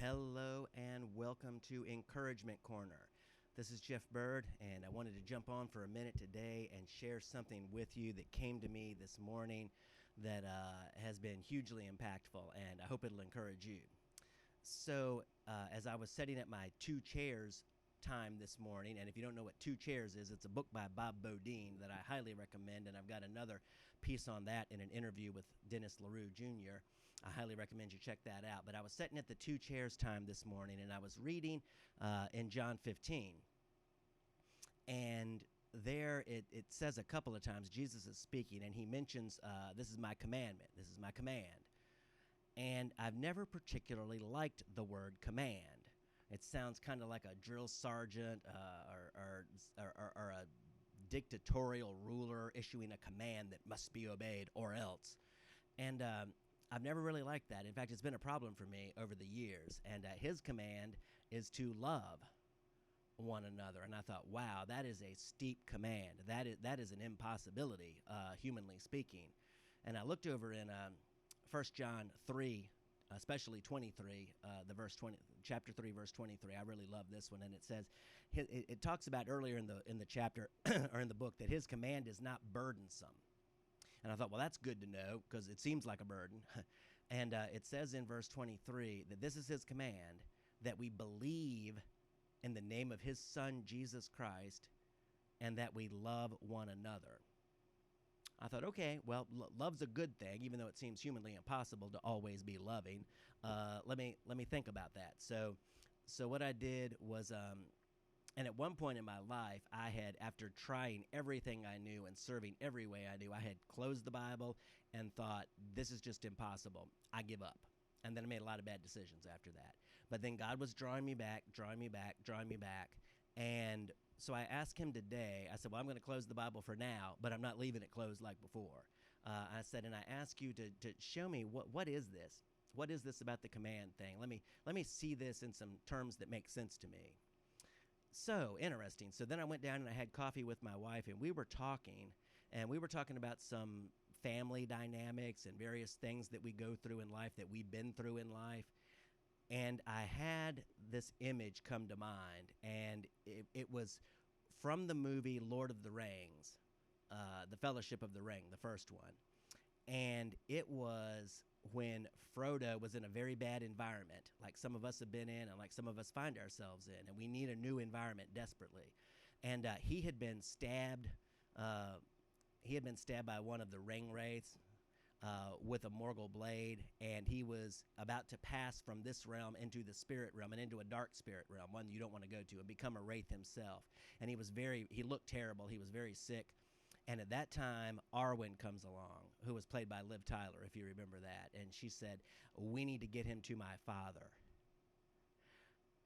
Hello and welcome to Encouragement Corner. This is Jeff Bird, and I wanted to jump on for a minute today and share something with you that came to me this morning that has been hugely impactful, and I hope it'll encourage you. So, as I was setting up my two chairs time this morning, and if you don't know what Two Chairs is, it's a book by Bob Bodine that I highly recommend, and I've got another piece on that in an interview with Dennis LaRue Jr. I highly recommend you check that out. But I was sitting at the Two Chairs time this morning, and I was reading in John 15, and there it says a couple of times Jesus is speaking, and he mentions, this is my commandment, this is my command. And I've never particularly liked the word command. It sounds kind of like a drill sergeant or a dictatorial ruler issuing a command that must be obeyed or else. And I've never really liked that. In fact, it's been a problem for me over the years. And his command is to love one another. And I thought, wow, that is a steep command. That is an impossibility, humanly speaking. And I looked over in 1 John 3, especially 23, the verse 20, chapter 3, verse 23. I really love this one, and it says, it talks about earlier in the chapter or in the book that his command is not burdensome. And I thought, well, that's good to know because it seems like a burden. And it says in verse 23 that this is his command, that we believe in the name of his Son Jesus Christ, and that we love one another. I thought, okay, well, love's a good thing, even though it seems humanly impossible to always be loving. Let me think about that. So what I did was, and at one point in my life, I had, after trying everything I knew and serving every way I knew, I had closed the Bible and thought, this is just impossible. I give up. And then I made a lot of bad decisions after that. But then God was drawing me back. And so I asked him today, I said, well, I'm going to close the Bible for now, but I'm not leaving it closed like before. I said, and I ask you to show me what is this? What is this about the command thing? Let me see this in some terms that make sense to me. So interesting. So then I went down and I had coffee with my wife, and we were talking about some family dynamics and various things that we go through in life, that we've been through in life. And I had this image come to mind, and it was from the movie Lord of the Rings, The Fellowship of the Ring, the first one. And it was when Frodo was in a very bad environment, like some of us have been in and like some of us find ourselves in, and we need a new environment desperately. And he had been stabbed. He had been stabbed by one of the ring wraiths with a Morgul blade, and he was about to pass from this realm into the spirit realm and into a dark spirit realm, one you don't want to go to, and become a wraith himself. And he looked terrible. He was very sick. And at that time, Arwen comes along, who was played by Liv Tyler, if you remember that. And she said, we need to get him to my father,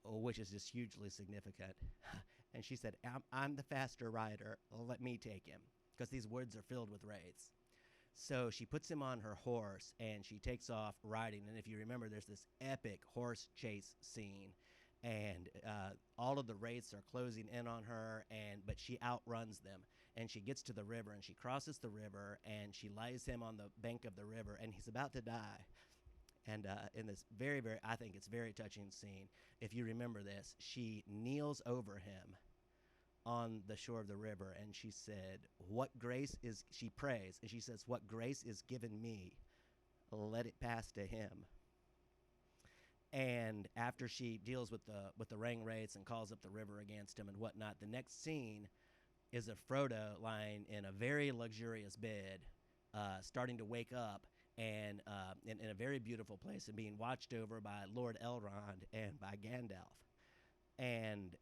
which is just hugely significant. And she said, I'm the faster rider. Let me take him, because these woods are filled with wraiths. So she puts him on her horse, and she takes off riding. And if you remember, there's this epic horse chase scene. And all of the wraiths are closing in on her, but she outruns them. And she gets to the river, and she crosses the river, and she lays him on the bank of the river, and he's about to die. And in this very, very, I think it's very touching scene, if you remember this, she kneels over him on the shore of the river, and she said, she prays, and she says, what grace is given me, let it pass to him. And after she deals with the ring wraiths and calls up the river against him and whatnot, the next scene is of Frodo lying in a very luxurious bed, starting to wake up, and in a very beautiful place, and being watched over by Lord Elrond and by Gandalf. And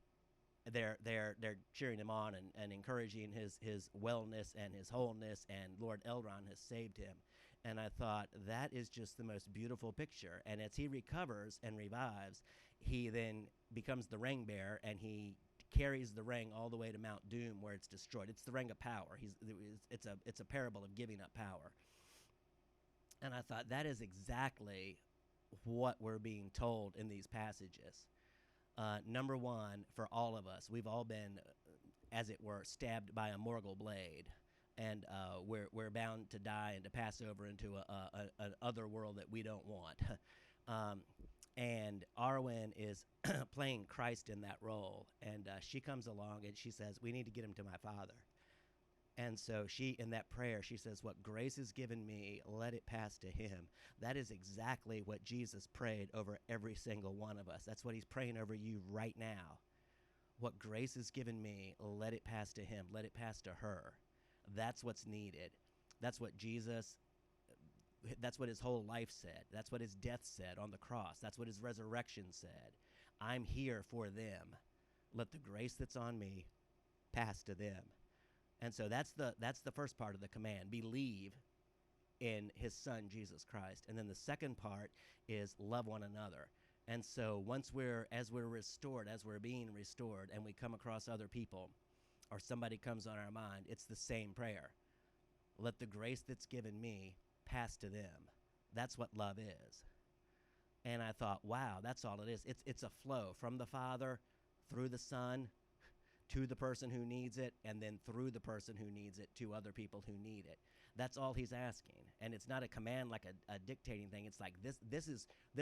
they're cheering him on and encouraging his wellness and his wholeness, and Lord Elrond has saved him. And I thought, that is just the most beautiful picture. And as he recovers and revives, he then becomes the ring bearer, and he carries the ring all the way to Mount Doom, where it's destroyed. It's the ring of power. It's a parable of giving up power. And I thought, that is exactly what we're being told in these passages. Number one, for all of us, we've all been, as it were, stabbed by a Morgul blade, and we're bound to die and to pass over into an other world that we don't want. And Arwen is playing Christ in that role. And she comes along and she says, "We need to get him to my father." And so she, in that prayer, she says, "What grace is given me, let it pass to him." That is exactly what Jesus prayed over every single one of us. That's what he's praying over you right now. What grace is given me, let it pass to him. Let it pass to her. That's what's needed. That's what Jesus, that's what his whole life said. That's what his death said on the cross. That's what his resurrection said. I'm here for them. Let the grace that's on me pass to them. And so that's the first part of the command. Believe in his son Jesus Christ. And then the second part is love one another. And so as we're restored, as we're being restored, and we come across other people or somebody comes on our mind, it's the same prayer. Let the grace that's given me pass to them. That's what love is. And I thought, wow, that's all it is. It's a flow from the Father through the Son to the person who needs it, and then through the person who needs it to other people who need it. That's all he's asking. And it's not a command like a dictating thing. It's like this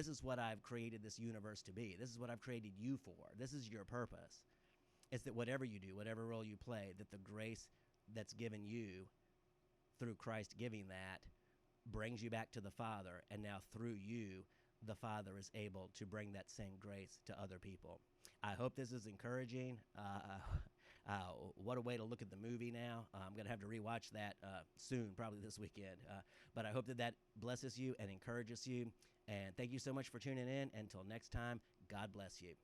is what I've created this universe to be. This is what I've created you for. This is your purpose. It's that whatever you do, whatever role you play, that the grace that's given you through Christ giving that brings you back to the Father, and now through you, the Father is able to bring that same grace to other people. I hope this is encouraging. What a way to look at the movie now. I'm going to have to rewatch that soon, probably this weekend. But I hope that blesses you and encourages you. And thank you so much for tuning in. Until next time, God bless you.